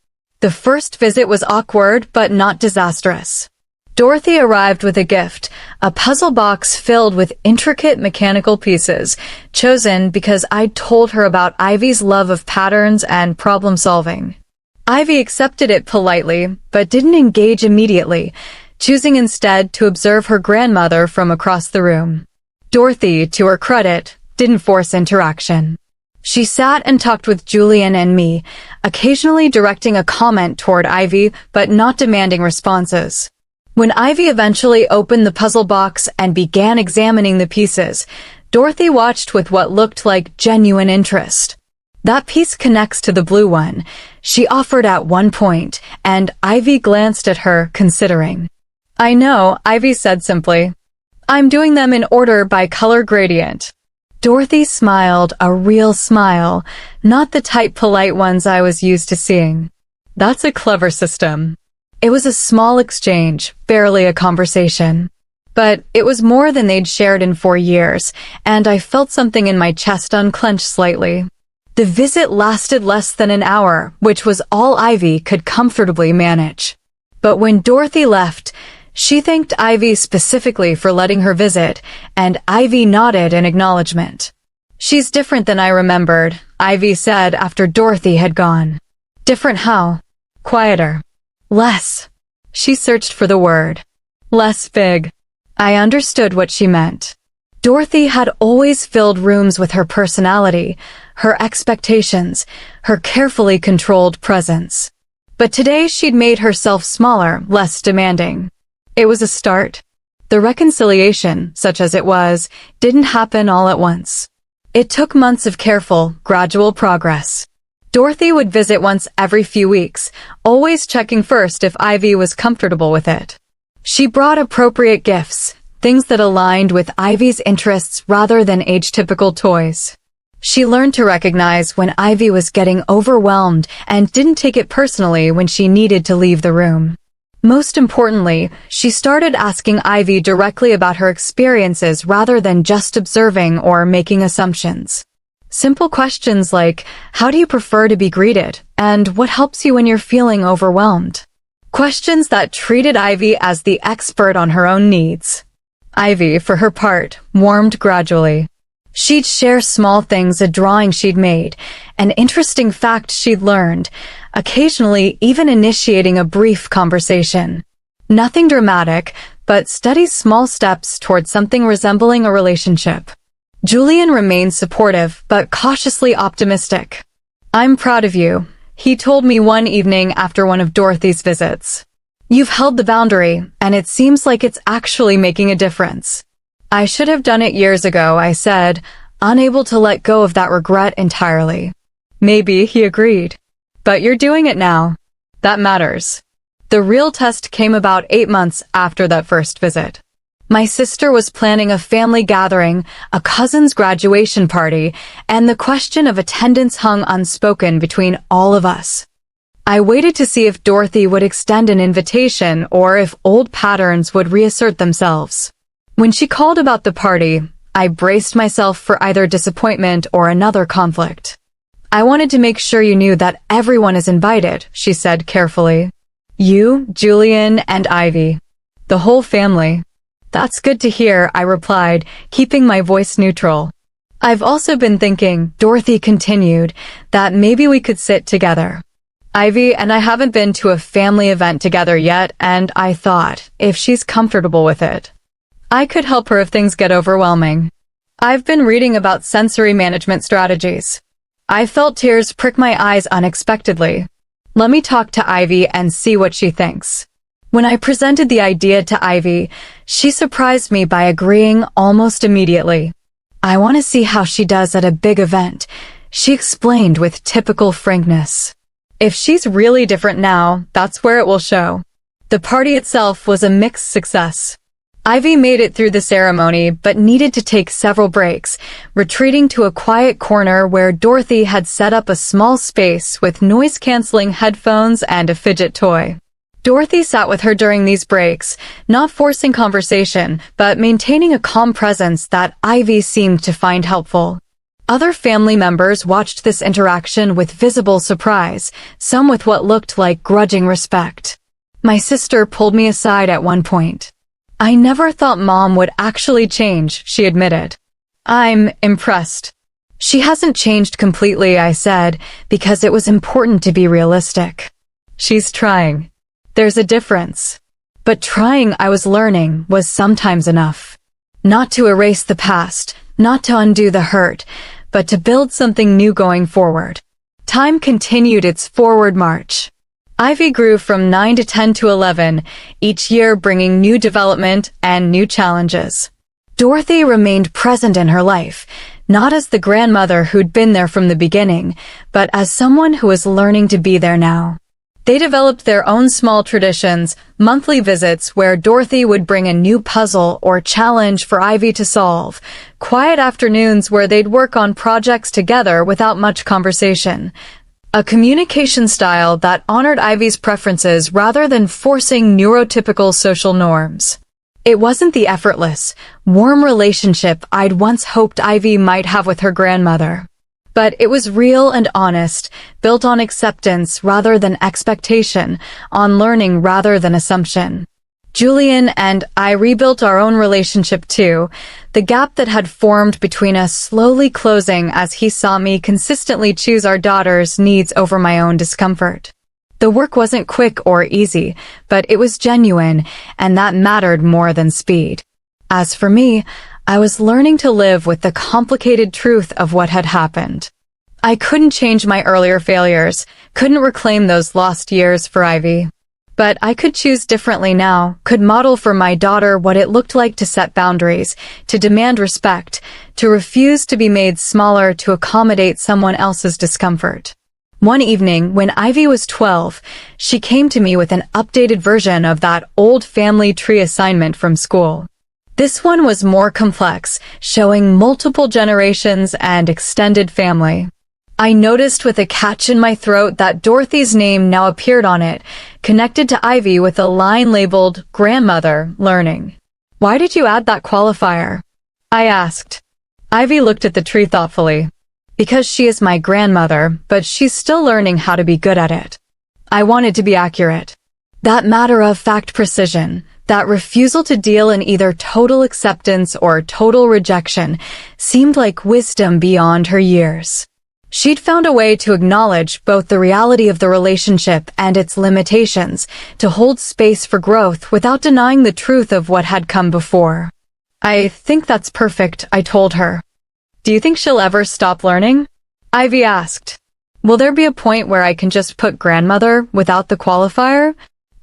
The first visit was awkward, but not disastrous. Dorothy arrived with a gift, a puzzle box filled with intricate mechanical pieces, chosen because I'd told her about Ivy's love of patterns and problem solving. Ivy accepted it politely, but didn't engage immediately, choosing instead to observe her grandmother from across the room. Dorothy, to her credit, didn't force interaction. She sat and talked with Julian and me, occasionally directing a comment toward Ivy, but not demanding responses. When Ivy eventually opened the puzzle box and began examining the pieces, Dorothy watched with what looked like genuine interest. "That piece connects to the blue one," she offered at one point, and Ivy glanced at her, considering. "I know," Ivy said simply. "I'm doing them in order by color gradient." Dorothy smiled, a real smile, not the type polite ones I was used to seeing. "That's a clever system." It was a small exchange, barely a conversation. But it was more than they'd shared in 4 years, and I felt something in my chest unclench slightly. The visit lasted less than an hour, which was all Ivy could comfortably manage. But when Dorothy left, she thanked Ivy specifically for letting her visit, and Ivy nodded in acknowledgement. "She's different than I remembered," Ivy said after Dorothy had gone. "Different how?" "Quieter. Less." She searched for the word. "Less big." I understood what she meant. Dorothy had always filled rooms with her personality, her expectations, her carefully controlled presence. But today she'd made herself smaller, less demanding. It was a start. The reconciliation, such as it was, didn't happen all at once. It took months of careful, gradual progress. Dorothy would visit once every few weeks, always checking first if Ivy was comfortable with it. She brought appropriate gifts, things that aligned with Ivy's interests rather than age-typical toys. She learned to recognize when Ivy was getting overwhelmed and didn't take it personally when she needed to leave the room. Most importantly, she started asking Ivy directly about her experiences rather than just observing or making assumptions. Simple questions like, "How do you prefer to be greeted?" and "What helps you when you're feeling overwhelmed?" Questions that treated Ivy as the expert on her own needs. Ivy, for her part, warmed gradually. She'd share small things, a drawing she'd made, an interesting fact she'd learned, occasionally even initiating a brief conversation. Nothing dramatic, but steady small steps toward something resembling a relationship. Julian remained supportive, but cautiously optimistic. "I'm proud of you," he told me one evening after one of Dorothy's visits. "You've held the boundary, and it seems like it's actually making a difference." "I should have done it years ago," I said, unable to let go of that regret entirely. "Maybe," he agreed. "But you're doing it now. That matters." The real test came about 8 months after that first visit. My sister was planning a family gathering, a cousin's graduation party, and the question of attendance hung unspoken between all of us. I waited to see if Dorothy would extend an invitation or if old patterns would reassert themselves. When she called about the party, I braced myself for either disappointment or another conflict. "I wanted to make sure you knew that everyone is invited," she said carefully. "You, Julian, and Ivy. The whole family." "That's good to hear," I replied, keeping my voice neutral. "I've also been thinking," Dorothy continued, "that maybe we could sit together. Ivy and I haven't been to a family event together yet, and I thought, if she's comfortable with it, I could help her if things get overwhelming. I've been reading about sensory management strategies." I felt tears prick my eyes unexpectedly. "Let me talk to Ivy and see what she thinks." When I presented the idea to Ivy, she surprised me by agreeing almost immediately. "I want to see how she does at a big event," she explained with typical frankness. "If she's really different now, that's where it will show." The party itself was a mixed success. Ivy made it through the ceremony but needed to take several breaks, retreating to a quiet corner where Dorothy had set up a small space with noise-canceling headphones and a fidget toy. Dorothy sat with her during these breaks, not forcing conversation, but maintaining a calm presence that Ivy seemed to find helpful. Other family members watched this interaction with visible surprise, some with what looked like grudging respect. My sister pulled me aside at one point. "I never thought Mom would actually change," she admitted. "I'm impressed." "She hasn't changed completely," I said, because it was important to be realistic. "She's trying. There's a difference." But trying, I was learning, was sometimes enough. Not to erase the past, not to undo the hurt, but to build something new going forward. Time continued its forward march. Ivy grew from 9 to 10 to 11, each year bringing new development and new challenges. Dorothy remained present in her life, not as the grandmother who'd been there from the beginning, but as someone who was learning to be there now. They developed their own small traditions, monthly visits where Dorothy would bring a new puzzle or challenge for Ivy to solve, quiet afternoons where they'd work on projects together without much conversation. A communication style that honored Ivy's preferences rather than forcing neurotypical social norms. It wasn't the effortless, warm relationship I'd once hoped Ivy might have with her grandmother. But it was real and honest, built on acceptance rather than expectation, on learning rather than assumption. Julian and I rebuilt our own relationship too, the gap that had formed between us slowly closing as he saw me consistently choose our daughter's needs over my own discomfort. The work wasn't quick or easy, but it was genuine, and that mattered more than speed. As for me, I was learning to live with the complicated truth of what had happened. I couldn't change my earlier failures, couldn't reclaim those lost years for Ivy. But I could choose differently now, could model for my daughter what it looked like to set boundaries, to demand respect, to refuse to be made smaller to accommodate someone else's discomfort. One evening, when Ivy was 12, she came to me with an updated version of that old family tree assignment from school. This one was more complex, showing multiple generations and extended family. I noticed with a catch in my throat that Dorothy's name now appeared on it, connected to Ivy with a line labeled Grandmother Learning. "Why did you add that qualifier?" I asked. Ivy looked at the tree thoughtfully. "Because she is my grandmother, but she's still learning how to be good at it." I wanted to be accurate. That matter-of-fact precision, that refusal to deal in either total acceptance or total rejection, seemed like wisdom beyond her years. She'd found a way to acknowledge both the reality of the relationship and its limitations, to hold space for growth without denying the truth of what had come before. "I think that's perfect," I told her. "Do you think she'll ever stop learning?" Ivy asked. "Will there be a point where I can just put grandmother without the qualifier?"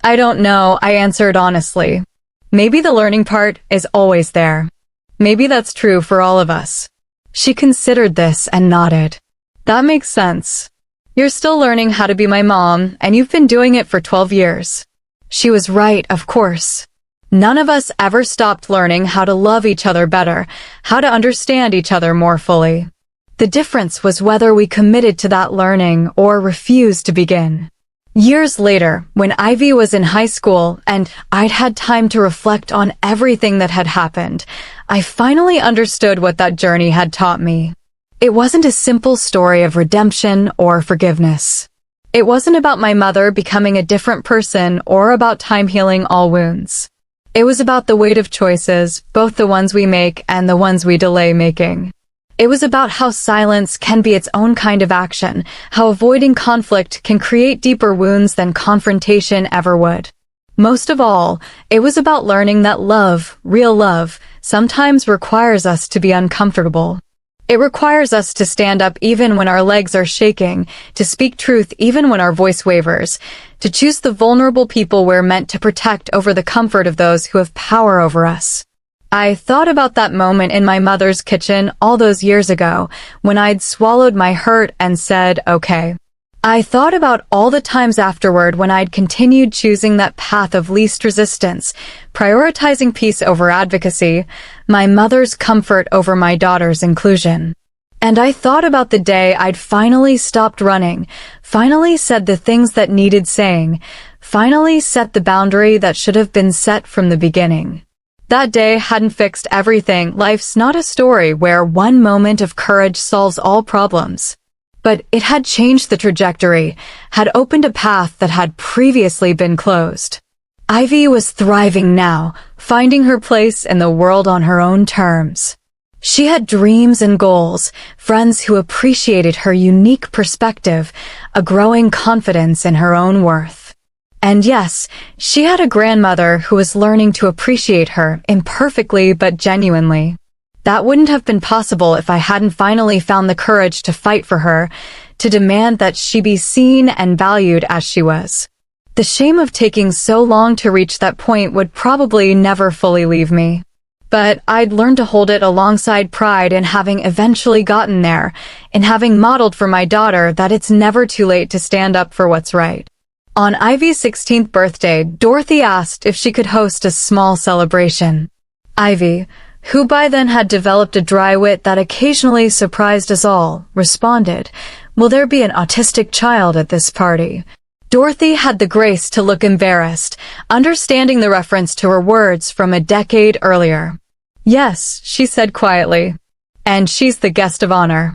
"I don't know," I answered honestly. "Maybe the learning part is always there. Maybe that's true for all of us." She considered this and nodded. "That makes sense. You're still learning how to be my mom, and you've been doing it for 12 years. She was right, of course. None of us ever stopped learning how to love each other better, how to understand each other more fully. The difference was whether we committed to that learning or refused to begin. Years later, when Ivy was in high school and I'd had time to reflect on everything that had happened, I finally understood what that journey had taught me. It wasn't a simple story of redemption or forgiveness. It wasn't about my mother becoming a different person or about time healing all wounds. It was about the weight of choices, both the ones we make and the ones we delay making. It was about how silence can be its own kind of action, how avoiding conflict can create deeper wounds than confrontation ever would. Most of all, it was about learning that love, real love, sometimes requires us to be uncomfortable. It requires us to stand up even when our legs are shaking, to speak truth even when our voice wavers, to choose the vulnerable people we're meant to protect over the comfort of those who have power over us. I thought about that moment in my mother's kitchen all those years ago, when I'd swallowed my hurt and said, okay. I thought about all the times afterward when I'd continued choosing that path of least resistance, prioritizing peace over advocacy, my mother's comfort over my daughter's inclusion. And I thought about the day I'd finally stopped running, finally said the things that needed saying, finally set the boundary that should have been set from the beginning. That day hadn't fixed everything. Life's not a story where one moment of courage solves all problems. But it had changed the trajectory, had opened a path that had previously been closed. Ivy was thriving now, finding her place in the world on her own terms. She had dreams and goals, friends who appreciated her unique perspective, a growing confidence in her own worth. And yes, she had a grandmother who was learning to appreciate her, imperfectly but genuinely. That wouldn't have been possible if I hadn't finally found the courage to fight for her, to demand that she be seen and valued as she was. The shame of taking so long to reach that point would probably never fully leave me. But I'd learned to hold it alongside pride in having eventually gotten there, in having modeled for my daughter that it's never too late to stand up for what's right. On Ivy's 16th birthday, Dorothy asked if she could host a small celebration. Ivy, who by then had developed a dry wit that occasionally surprised us all, responded, "Will there be an autistic child at this party?" Dorothy had the grace to look embarrassed, understanding the reference to her words from a decade earlier. "Yes," she said quietly. "And she's the guest of honor."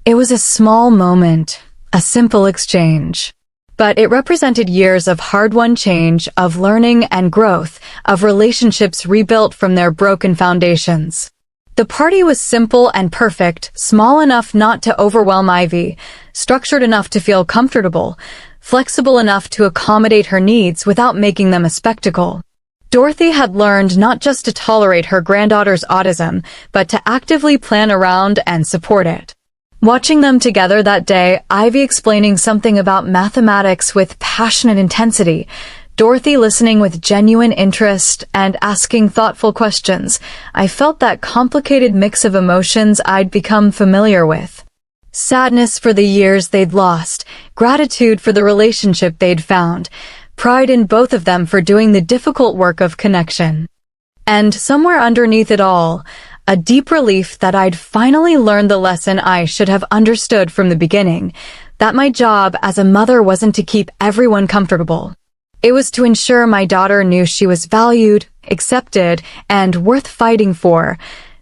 It was a small moment, a simple exchange. But it represented years of hard-won change, of learning and growth, of relationships rebuilt from their broken foundations. The party was simple and perfect, small enough not to overwhelm Ivy, structured enough to feel comfortable, flexible enough to accommodate her needs without making them a spectacle. Dorothy had learned not just to tolerate her granddaughter's autism, but to actively plan around and support it. Watching them together that day, Ivy explaining something about mathematics with passionate intensity, Dorothy listening with genuine interest and asking thoughtful questions, I felt that complicated mix of emotions I'd become familiar with. Sadness for the years they'd lost, gratitude for the relationship they'd found, pride in both of them for doing the difficult work of connection. And somewhere underneath it all, a deep relief that I'd finally learned the lesson I should have understood from the beginning, that my job as a mother wasn't to keep everyone comfortable. It was to ensure my daughter knew she was valued, accepted, and worth fighting for,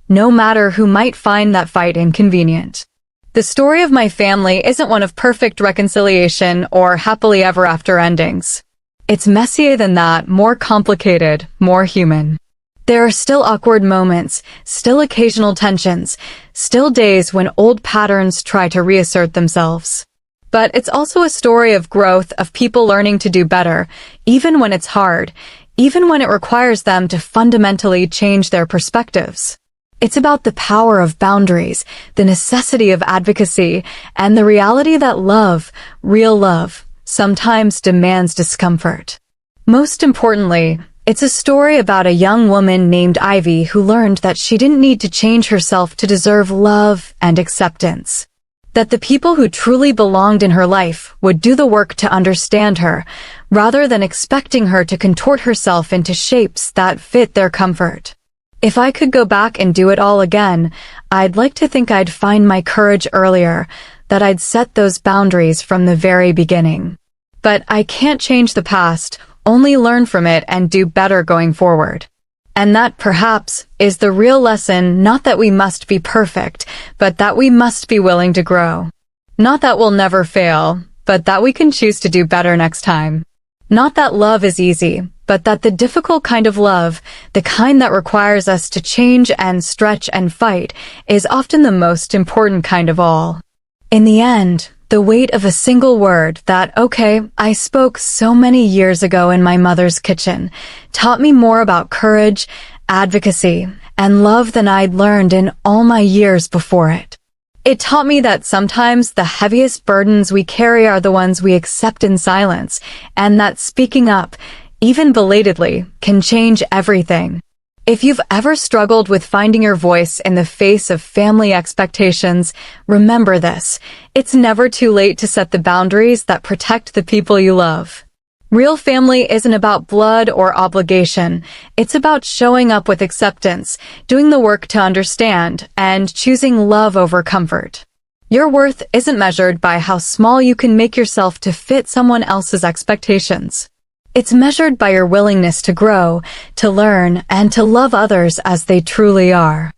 no matter who might find that fight inconvenient. The story of my family isn't one of perfect reconciliation or happily ever after endings. It's messier than that, more complicated, more human. There are still awkward moments, still occasional tensions, still days when old patterns try to reassert themselves. But it's also a story of growth, of people learning to do better, even when it's hard, even when it requires them to fundamentally change their perspectives. It's about the power of boundaries, the necessity of advocacy, and the reality that love, real love, sometimes demands discomfort. Most importantly, it's a story about a young woman named Ivy who learned that she didn't need to change herself to deserve love and acceptance. That the people who truly belonged in her life would do the work to understand her, rather than expecting her to contort herself into shapes that fit their comfort. If I could go back and do it all again, I'd like to think I'd find my courage earlier, that I'd set those boundaries from the very beginning. But I can't change the past, only learn from it and do better going forward. And that, perhaps, is the real lesson, not that we must be perfect, but that we must be willing to grow. Not that we'll never fail, but that we can choose to do better next time. Not that love is easy, but that the difficult kind of love, the kind that requires us to change and stretch and fight, is often the most important kind of all. In the end, the weight of a single word that, I spoke so many years ago in my mother's kitchen, taught me more about courage, advocacy, and love than I'd learned in all my years before it. It taught me that sometimes the heaviest burdens we carry are the ones we accept in silence, and that speaking up, even belatedly, can change everything. If you've ever struggled with finding your voice in the face of family expectations, remember this: it's never too late to set the boundaries that protect the people you love. Real family isn't about blood or obligation. It's about showing up with acceptance, doing the work to understand, and choosing love over comfort. Your worth isn't measured by how small you can make yourself to fit someone else's expectations. It's measured by your willingness to grow, to learn, and to love others as they truly are.